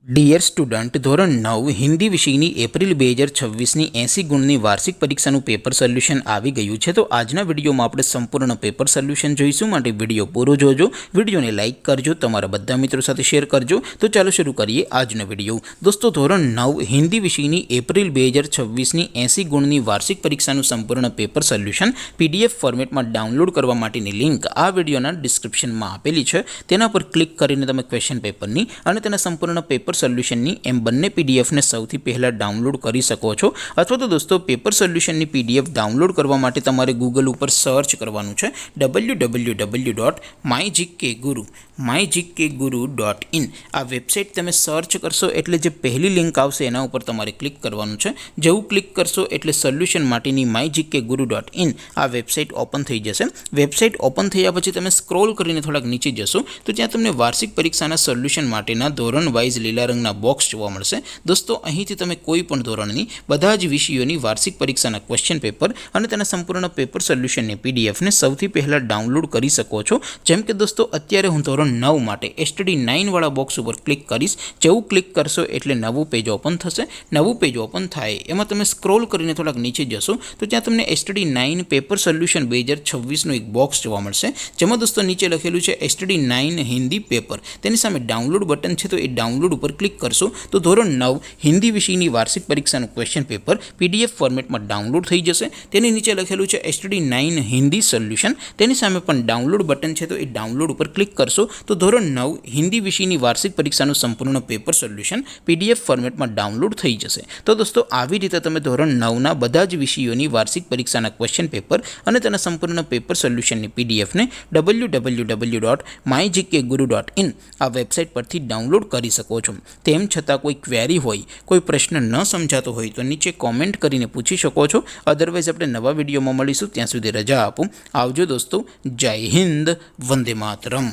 Dear student, ધોરણ 9 હિન્દી વિષયની April 2026ની 80 ગુણની વાર્ષિક પરીક્ષાનું પેપર સોલ્યુશન આવી ગયું છે। તો આજના વિડીયોમાં આપણે સંપૂર્ણ પેપર સોલ્યુશન જોઈશું, માટે વિડીયો પૂરો જોજો, વિડીયોને લાઇક કરજો, તમારા બધા મિત્રો સાથે શેર કરજો। તો ચાલો શરૂ કરીએ આજનો વિડીયો। દોસ્તો, ધોરણ 9 હિન્દી વિષયની એપ્રિલ 2026ની 80 ગુણની વાર્ષિક પરીક્ષાનું સંપૂર્ણ પેપર સોલ્યુશન PDF ફોર્મેટમાં ડાઉનલોડ કરવા માટેની લિંક આ વિડીયોના ડિસ્ક્રિપ્શનમાં આપેલી છે। તેના પર ક્લિક કરીને તમે ક્વેશ્ચન પેપરની અને તેના સંપૂર્ણ પેપર સોલ્યુશનની એમ બંને પીડીએફને સૌથી પહેલાં ડાઉનલોડ કરી શકો છો। અથવા તો દોસ્તો, પેપર સોલ્યુશનની PDF ડાઉનલોડ કરવા માટે તમારે ગૂગલ ઉપર સર્ચ કરવાનું છે www.mygkguru.in। આ વેબસાઇટ તમે સર્ચ કરશો એટલે જે પહેલી લિંક આવશે એના ઉપર તમારે ક્લિક કરવાનું છે। જેવું ક્લિક કરશો એટલે સોલ્યુશન માટેની mygkguru.in આ વેબસાઇટ ઓપન થઈ જશે। વેબસાઇટ ઓપન થયા પછી તમે સ્ક્રોલ કરીને થોડાક નીચે જશો તો ત્યાં તમને વાર્ષિક પરીક્ષાના સોલ્યુશન માટેના ધોરણ વાઇઝ લીલા રંગના બોક્સ જોવા મળશે। દોસ્તો, અહીંથી તમે કોઈ પણ ધોરણની બધા જ વિષયોની વાર્ષિક પરીક્ષાના ક્વેશ્ચન પેપર અને તેના સંપૂર્ણ પેપર સોલ્યુશનની પીડીએફને સૌથી પહેલાં ડાઉનલોડ કરી શકો છો। જેમ કે દોસ્તો, અત્યારે હું ધોરણ 9 માટે STD9 વાળા બોક્સ ઉપર ક્લિક કરીશ। જેવું ક્લિક કરશો એટલે નવું પેજ ઓપન થશે। નવું પેજ ઓપન થાય એમાં તમે સ્ક્રોલ કરીને થોડાક નીચે જશો તો ત્યાં તમને STD9 પેપર સોલ્યુશન 2026નું એક બોક્સ જોવા મળશે, જેમાં દોસ્તો નીચે લખેલું છે STD9 હિન્દી પેપર। તેની સામે ડાઉનલોડ બટન છે, તો એ ડાઉનલોડ ઉપર ક્લિક કરશો તો ધોરણ 9 હિન્દી વિષયની વાર્ષિક પરીક્ષાનું ક્વેશ્ચન પેપર PDF ફોર્મેટમાં ડાઉનલોડ થઈ જશે। તેની નીચે લખેલું છે STD9 હિન્દી સોલ્યુશન, તેની સામે પણ ડાઉનલોડ બટન છે, તો એ ડાઉનલોડ ઉપર ક્લિક કરશો તો ધોરણ 9 હિન્દી વિષયની વાર્ષિક પરીક્ષાનું સંપૂર્ણ પેપર સોલ્યુશન PDF ફોર્મેટમાં ડાઉનલોડ થઈ જશે। તો દોસ્તો, આવી રીતે તમે ધોરણ 9ના બધા જ વિષયોની વાર્ષિક પરીક્ષાના ક્વેશ્ચન પેપર અને તેના સંપૂર્ણ પેપર સોલ્યુશનની PDFને www.mygkguru.in આ વેબસાઇટ પરથી ડાઉનલોડ કરી શકો છો। તેમ છતાં કોઈ ક્વેરી હોય, કોઈ પ્રશ્ન ન સમજાતો હોય તો નીચે કોમેન્ટ કરીને પૂછી શકો છો। અદરવાઇઝ આપણે નવા વિડીયોમાં મળીશું, ત્યાં સુધી રજા આપો। આવજો દોસ્તો, જય હિન્દ, વંદે માતરમ।